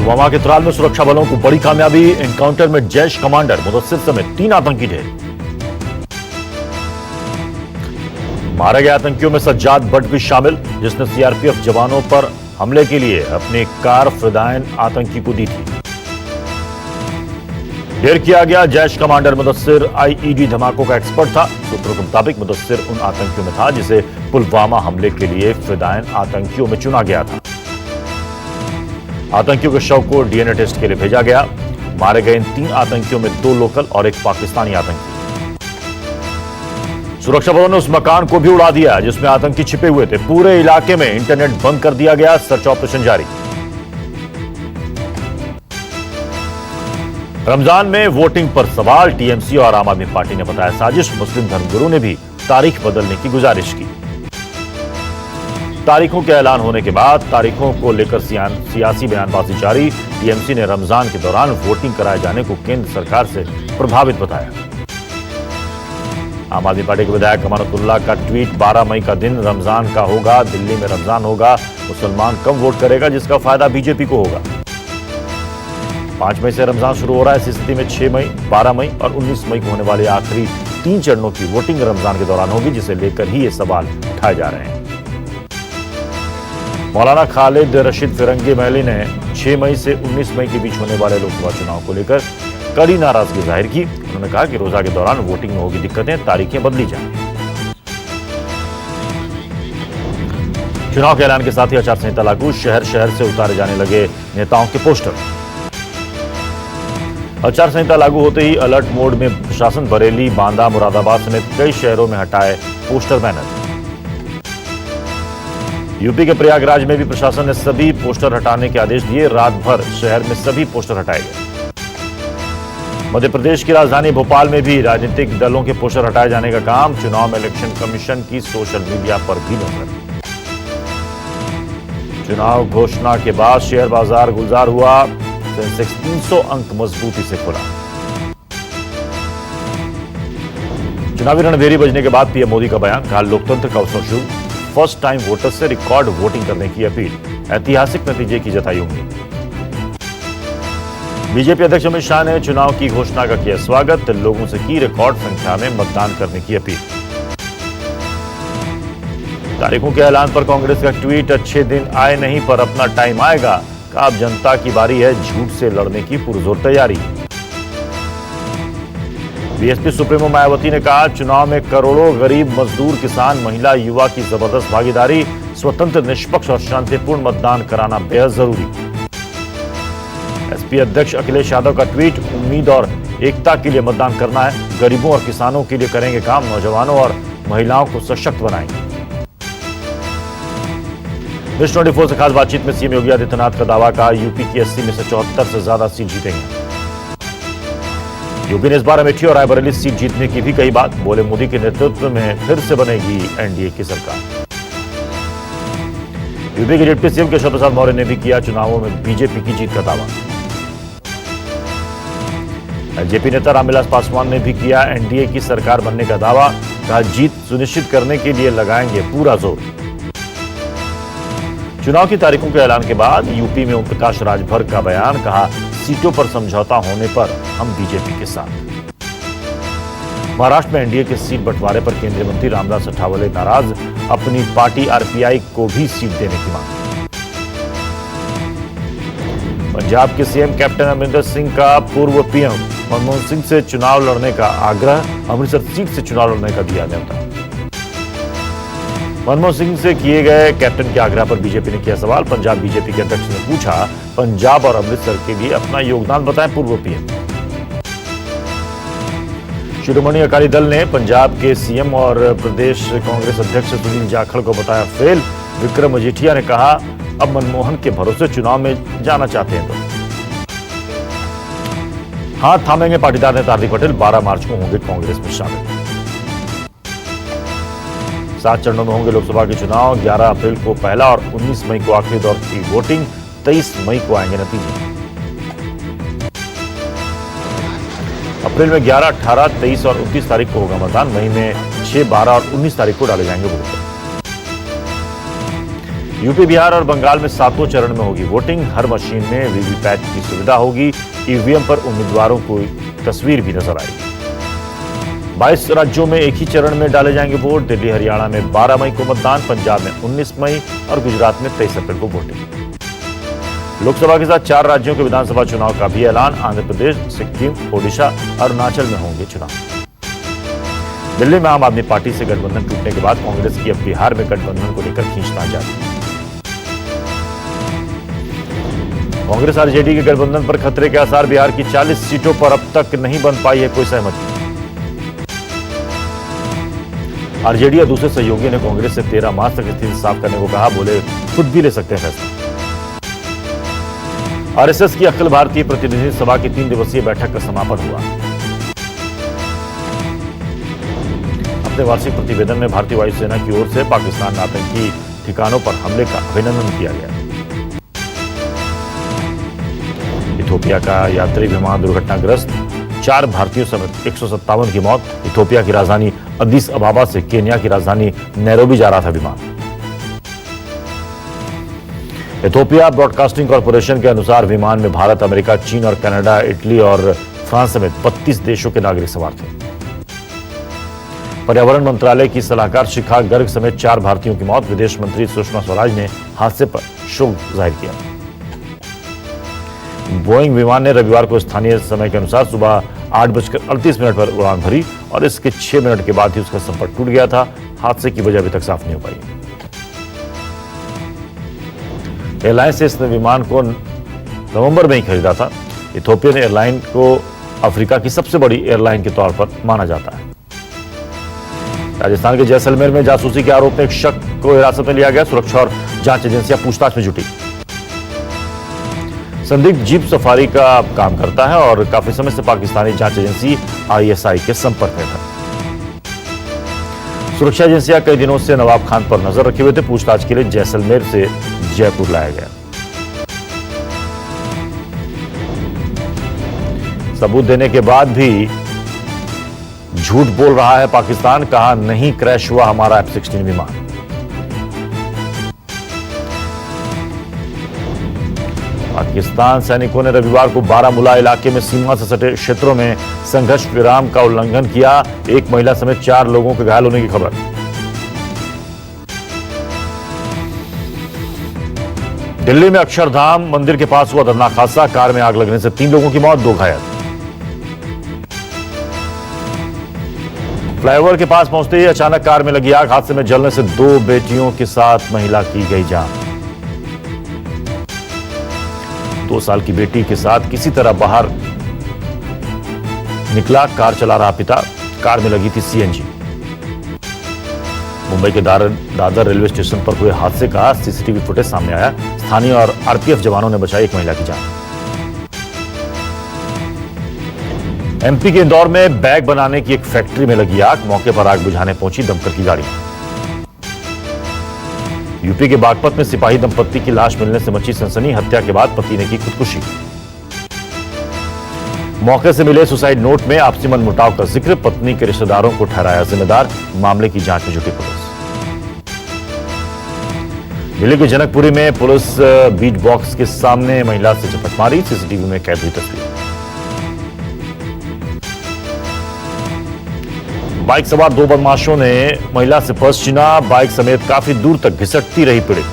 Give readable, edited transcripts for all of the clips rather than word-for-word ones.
पुलवामा के त्राल में सुरक्षा बलों को बड़ी कामयाबी। एनकाउंटर में जैश कमांडर मुदस्सिर समेत 3 आतंकी ढेर। मारे गए आतंकियों में सज्जाद भट्ट भी शामिल, जिसने सीआरपीएफ जवानों पर हमले के लिए अपनी कार फिदायन आतंकी को दी थी। ढेर किया गया जैश कमांडर मुदस्सिर आईईडी धमाकों का एक्सपर्ट था। सूत्रों के मुताबिक मुदस्सिर उन आतंकियों में था जिसे पुलवामा हमले के लिए फिदायन आतंकियों में चुना गया था। आतंकियों के शव को डीएनए टेस्ट के लिए भेजा गया। मारे गए इन 3 आतंकियों में 2 लोकल और 1 पाकिस्तानी आतंकी। सुरक्षा बलों ने उस मकान को भी उड़ा दिया जिसमें आतंकी छिपे हुए थे। पूरे इलाके में इंटरनेट बंद कर दिया गया। सर्च ऑपरेशन जारी। रमजान में वोटिंग पर सवाल। टीएमसी और आम आदमी पार्टी ने बताया साजिश। मुस्लिम धर्मगुरु ने भी तारीख बदलने की गुजारिश की। तारीखों के ऐलान होने के बाद तारीखों को लेकर सियासी बयानबाजी जारी। टीएमसी ने रमजान के दौरान वोटिंग कराए जाने को केंद्र सरकार से प्रभावित बताया। आम आदमी पार्टी के विधायक अमानतुल्लाह का ट्वीट, 12 मई का दिन रमजान का होगा, दिल्ली में रमजान होगा, मुसलमान कम वोट करेगा जिसका फायदा बीजेपी को होगा। 5 मई से रमजान शुरू हो रहा है। इस स्थिति में 6 मई, 12 मई और 19 मई को होने वाले आखिरी 3 चरणों की वोटिंग रमजान के दौरान होगी, जिसे लेकर ही ये सवाल उठाए जा रहे हैं। मौलाना खालिद रशीद फिरंगी महली ने 6 मई से 19 मई के बीच होने वाले लोकसभा चुनाव को लेकर कड़ी नाराजगी जाहिर की। उन्होंने कहा कि रोजा के दौरान वोटिंग में होगी दिक्कतें, तारीखें बदली जाएं। चुनाव के ऐलान के साथ ही आचार संहिता लागू। शहर शहर से उतारे जाने लगे नेताओं के पोस्टर। आचार संहिता लागू होते ही अलर्ट मोड में प्रशासन बरेली, बांदा, मुरादाबाद समेत कई शहरों में हटाए पोस्टर बैनर। यूपी के प्रयागराज में भी प्रशासन ने सभी पोस्टर हटाने के आदेश दिए। रात भर शहर में सभी पोस्टर हटाए गए। मध्य प्रदेश की राजधानी भोपाल में भी राजनीतिक दलों के पोस्टर हटाए जाने का काम। चुनाव में इलेक्शन कमीशन की सोशल मीडिया पर भी नजर। चुनाव घोषणा के बाद शेयर बाजार गुलजार हुआ। सेंसेक्स 300 अंक मजबूती से खुला। चुनावी रणभेरी बजने के बाद पीएम मोदी का बयान, कहा लोकतंत्र का उत्सव शुरू। फर्स्ट टाइम वोटर्स से रिकॉर्ड वोटिंग करने की अपील। ऐतिहासिक नतीजे की जताई उम्मीद। बीजेपी अध्यक्ष अमित शाह ने चुनाव की घोषणा का किया स्वागत। लोगों से की रिकॉर्ड संख्या में मतदान करने की अपील। तारीखों के ऐलान पर कांग्रेस का ट्वीट, अच्छे दिन आए नहीं पर अपना टाइम आएगा। कहा अब जनता की बारी है झूठ से लड़ने की पुरजोर तैयारी। बीएसपी सुप्रीमो मायावती ने कहा चुनाव में करोड़ों गरीब, मजदूर, किसान, महिला, युवा की जबरदस्त भागीदारी। स्वतंत्र, निष्पक्ष और शांतिपूर्ण मतदान कराना बेहद जरूरी। एसपी अध्यक्ष अखिलेश यादव का ट्वीट, उम्मीद और एकता के लिए मतदान करना है। गरीबों और किसानों के लिए करेंगे काम। नौजवानों और महिलाओं को सशक्त बनाएंगे। विश 24 से खास बातचीत में सीएम योगी आदित्यनाथ का दावा, कहा यूपी की 80 में से 74 से ज्यादा सीट जीतेंगे। यूपी ने इस बार अमेठी और रायबरेली सीट जीतने की भी कही बात। बोले मोदी के नेतृत्व में फिर से बनेगी एनडीए की सरकार। यूपी के डिप्टी सीएम केशव प्रसाद मौर्य ने भी किया चुनावों में बीजेपी की जीत का दावा। एलजेपी नेता रामविलास पासवान ने भी किया एनडीए की सरकार बनने का दावा। कहा जीत सुनिश्चित करने के लिए लगाएंगे पूरा जोर। चुनाव की तारीखों के ऐलान के बाद यूपी में ओम प्रकाश राजभर का बयान, कहा सीटों पर समझौता होने पर हम बीजेपी के साथ। महाराष्ट्र में एनडीए के सीट बंटवारे पर केंद्रीय मंत्री रामदास अठावले नाराज। अपनी पार्टी आरपीआई को भी सीट देने की मांग। पंजाब के सीएम कैप्टन अमरिंदर सिंह का पूर्व पीएम मनमोहन सिंह से चुनाव लड़ने का आग्रह। अमृतसर सीट से चुनाव लड़ने का दिया न्योता। मनमोहन सिंह से किए गए कैप्टन के आग्रह पर बीजेपी ने किया सवाल। पंजाब बीजेपी के अध्यक्ष ने पूछा, पंजाब और अमृतसर के लिए अपना योगदान बताएं पूर्व पीएम। शिरोमणि अकाली दल ने पंजाब के सीएम और प्रदेश कांग्रेस अध्यक्ष सुनील जाखड़ को बताया फेल। विक्रम मजीठिया ने कहा अब मनमोहन के भरोसे चुनाव में जाना चाहते हैं तो। हाथ थामेंगे पाटीदार नेता हार्दिक पटेल। 12 मार्च को होंगे कांग्रेस में शामिल। 7 चरणों में होंगे लोकसभा के चुनाव। 11 अप्रैल को पहला और 19 मई को आखिरी दौर की वोटिंग। 23 मई को आएंगे नतीजे। अप्रैल में 11, 18, 23 और 29 तारीख को होगा मतदान। मई में 6, 12 और 19 तारीख को डाले जाएंगे वोट। यूपी, बिहार और बंगाल में 7वें चरण में होगी वोटिंग। हर मशीन में वीवीपैट की सुविधा होगी। ईवीएम पर उम्मीदवारों को तस्वीर भी नजर आएगी। 22 राज्यों में एक ही चरण में डाले जाएंगे वोट। दिल्ली, हरियाणा में 12 मई को मतदान, पंजाब में 19 मई और गुजरात में 23 अप्रैल को वोटिंग। लोकसभा के साथ 4 राज्यों के विधानसभा चुनाव का भी ऐलान। आंध्र प्रदेश, सिक्किम, ओडिशा, अरुणाचल में होंगे चुनाव। दिल्ली में आम आदमी पार्टी से गठबंधन टूटने के बाद कांग्रेस की अब बिहार में गठबंधन को लेकर खींचतान जारी। कांग्रेस आरजेडी के गठबंधन पर खतरे के आसार। बिहार की 40 सीटों पर अब तक नहीं बन पाई है कोई सहमति। आरजेडी और दूसरे सहयोगी ने कांग्रेस से 13 मार्च तक स्थिति साफ करने को कहा। बोले खुद भी ले सकते हैं फैसला। आरएसएस की अखिल भारतीय प्रतिनिधि सभा की 3 दिवसीय बैठक का समापन हुआ। अपने वार्षिक प्रतिवेदन में भारतीय वायुसेना की ओर से पाकिस्तान में आतंकी ठिकानों पर हमले का अभिनंदन किया गया। इथोपिया का यात्री विमान दुर्घटनाग्रस्त, 4 भारतीयों समेत 157 की मौत। इथोपिया की राजधानी अदीस अबाबा से केन्या की राजधानी नैरोबी जा रहा था विमान। इथोपिया ब्रॉडकास्टिंग कॉरपोरेशन के अनुसार विमान में भारत, अमेरिका, चीन और कनाडा, इटली और फ्रांस समेत 32 देशों के नागरिक सवार थे। पर्यावरण मंत्रालय की सलाहकार शिखा गर्ग समेत 4 भारतीयों की मौत। विदेश मंत्री सुषमा स्वराज ने हादसे पर शोक जाहिर किया। बोइंग विमान ने रविवार को स्थानीय समय के अनुसार सुबह 8:38 पर उड़ान भरी और इसके 6 मिनट के बाद ही उसका संपर्क टूट गया था। हादसे की वजह अभी तक साफ नहीं हो पाई। एयरलाइंस से इस विमान को नवंबर में ही खरीदा था। इथोपियन एयरलाइन को अफ्रीका की सबसे बड़ी एयरलाइन के तौर पर माना जाता है। राजस्थान के जैसलमेर में जासूसी के आरोप में एक शख्स को हिरासत में लिया गया। सुरक्षा और जांच एजेंसियां पूछताछ में जुटी। संदिग्ध जीप सफारी का काम करता है और काफी समय से पाकिस्तानी जांच एजेंसी आईएसआई के संपर्क में था। सुरक्षा एजेंसियां कई दिनों से नवाब खान पर नजर रखे हुए थे। पूछताछ के लिए जैसलमेर से जयपुर लाया गया। सबूत देने के बाद भी झूठ बोल रहा है पाकिस्तान। कहा नहीं क्रैश हुआ हमारा F-16 विमान। पाकिस्तान सैनिकों ने रविवार को बारामूला इलाके में सीमा से सटे क्षेत्रों में संघर्ष विराम का उल्लंघन किया। एक महिला समेत 4 लोगों के घायल होने की खबर। दिल्ली में अक्षरधाम मंदिर के पास हुआ दर्दनाक हादसा। कार में आग लगने से 3 लोगों की मौत, 2 घायल। फ्लाईओवर के पास पहुंचते ही अचानक कार में लगी आग। हादसे में जलने से 2 बेटियों के साथ महिला की गई जान। 2 साल की बेटी के साथ किसी तरह बाहर निकला कार चला रहा पिता। कार में लगी थी सीएनजी। मुंबई के दादर रेलवे स्टेशन पर हुए हादसे का सीसीटीवी फुटेज सामने आया। स्थानीय और आरपीएफ जवानों ने बचाई एक महिला की जान। एमपी के इंदौर में बैग बनाने की एक फैक्ट्री में लगी आग। मौके पर आग बुझाने पहुंची दमकल की गाड़ी। यूपी के बागपत में सिपाही दंपत्ति की लाश मिलने से मची सनसनी। हत्या के बाद पति ने की खुदकुशी। मौके से मिले सुसाइड नोट में आपसी मनमुटाव का जिक्र। पत्नी के रिश्तेदारों को ठहराया जिम्मेदार। मामले की जांच में जुटी पुलिस। दिल्ली के जनकपुरी में पुलिस बीट बॉक्स के सामने महिला से झपट मारी। सीसीटीवी में कैद हुई तस्वीर। बाइक सवार 2 बदमाशों ने महिला से पर्स छीना। बाइक समेत काफी दूर तक घिसटती रही पीड़ित।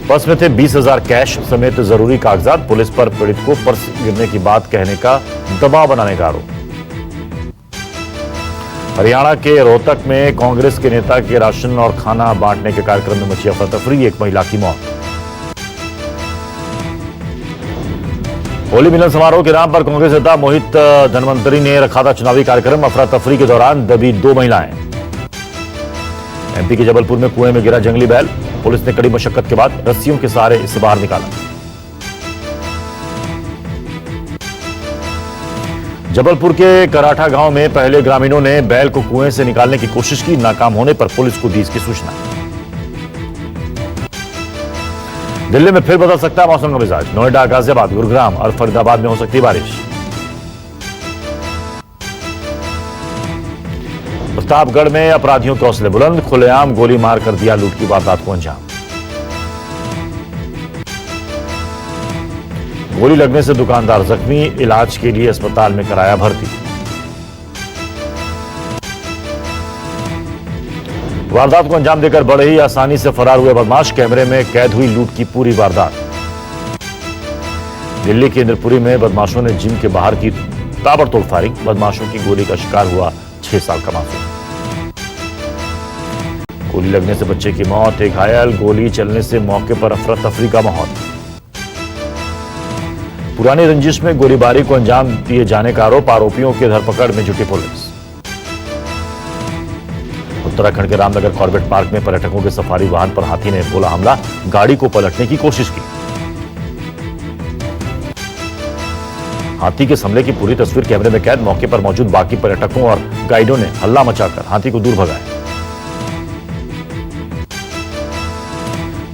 पर्स में थे 20,000 कैश समेत जरूरी कागजात। पुलिस पर पीड़ित को पर्स गिरने की बात कहने का दबाव बनाने का आरोप। हरियाणा के रोहतक में कांग्रेस के नेता के राशन और खाना बांटने के कार्यक्रम में मची अफरा तफरी। एक महिला की मौत। होली मिलन समारोह के नाम पर कांग्रेस नेता मोहित धनवंतरी ने रखा था चुनावी कार्यक्रम। अफरा तफरी के दौरान दबी 2 महिलाएं। एमपी के जबलपुर में कुएं में गिरा जंगली बैल। पुलिस ने कड़ी मशक्कत के बाद रस्सियों के सहारे इसे बाहर निकाला। जबलपुर के कराठा गांव में पहले ग्रामीणों ने बैल को कुएं से निकालने की कोशिश की। नाकाम होने पर पुलिस को दी इसकी सूचना। दिल्ली में फिर बदल सकता है मौसम का मिजाज। नोएडा, गाजियाबाद, गुरुग्राम और फरीदाबाद में हो सकती है बारिश। प्रतापगढ़ में अपराधियों के हौसले बुलंद, खुलेआम गोली मारकर दिया लूट की वारदात को अंजाम। गोली लगने से दुकानदार जख्मी, इलाज के लिए अस्पताल में कराया भर्ती। वारदात को अंजाम देकर बड़े ही आसानी से फरार हुए बदमाश, कैमरे में कैद हुई लूट की पूरी वारदात। दिल्ली के इंद्रपुरी में बदमाशों ने जिम के बाहर की ताबड़तोड़ फायरिंग, बदमाशों की गोली का शिकार हुआ 6 साल का मासूम। गोली लगने से बच्चे की मौत, एक घायल, गोली चलने से मौके पर अफरा तफरी का माहौल। पुरानी रंजिश में गोलीबारी को अंजाम दिए जाने का आरोप, आरोपियों की धरपकड़ में जुटी पुलिस। उत्तराखंड के रामनगर कॉर्बेट पार्क में पर्यटकों के सफारी वाहन पर हाथी ने बोला हमला, गाड़ी को पलटने की कोशिश की। हाथी के हमले की पूरी तस्वीर कैमरे में कैद, मौके पर मौजूद बाकी पर्यटकों और गाइडों ने हल्ला मचाकर हाथी को दूर भगाया।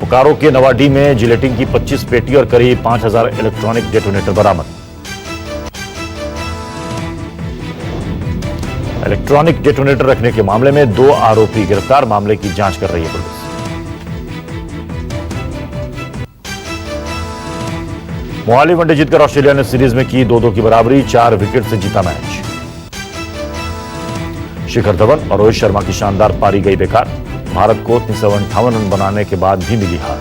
बोकारो के नवाडी में जिलेटिन की 25 पेटी और करीब 5000 इलेक्ट्रॉनिक डेटोनेटर बरामद। इलेक्ट्रॉनिक डेटोनेटर रखने के मामले में 2 आरोपी गिरफ्तार, मामले की जांच कर रही है पुलिस। मोहाली वनडे जीतकर ऑस्ट्रेलिया ने सीरीज में की 2-2 की बराबरी, 4 विकेट से जीता मैच। शिखर धवन और रोहित शर्मा की शानदार पारी गई बेकार, भारत को 358 रन बनाने के बाद भी मिली हार।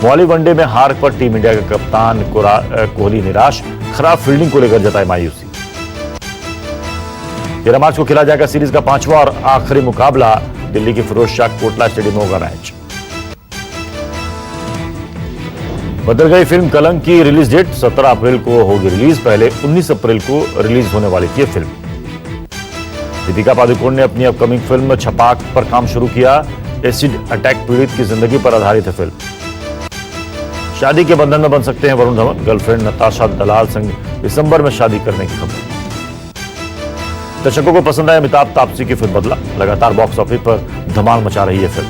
मोहाली वनडे में हार पर टीम इंडिया के कप्तान कोहली निराश, खराब फील्डिंग को लेकर जताई मायूसी। 13 मार्च को खेला जाएगा सीरीज का 5वां और आखिरी मुकाबला, दिल्ली के फिरोज शाह कोटला स्टेडियम में होगा मैच। बदल गई फिल्म कलंक की रिलीज डेट, 17 अप्रैल को होगी रिलीज, पहले 19 अप्रैल को रिलीज होने वाली थी फिल्म। दीपिका पादुकोण ने अपनी अपकमिंग फिल्म छपाक पर काम शुरू किया, एसिड अटैक पीड़ित की जिंदगी पर आधारित है फिल्म। शादी के बंधन में बन सकते हैं वरुण धवन, गर्लफ्रेंड नताशा दलाल संग दिसंबर में शादी करने की खबर। दर्शकों को पसंद आए अमिताभ तापसी की फिल्म बदला, लगातार बॉक्स ऑफिस पर धमाल मचा रही है फिल्म।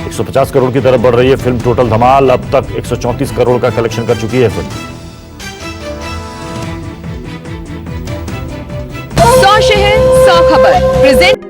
150 करोड़ की तरफ बढ़ रही है फिल्म टोटल धमाल, अब तक 134 करोड़ का कलेक्शन कर चुकी है फिल्म। 100 शहर 100 खबर प्रेजेंट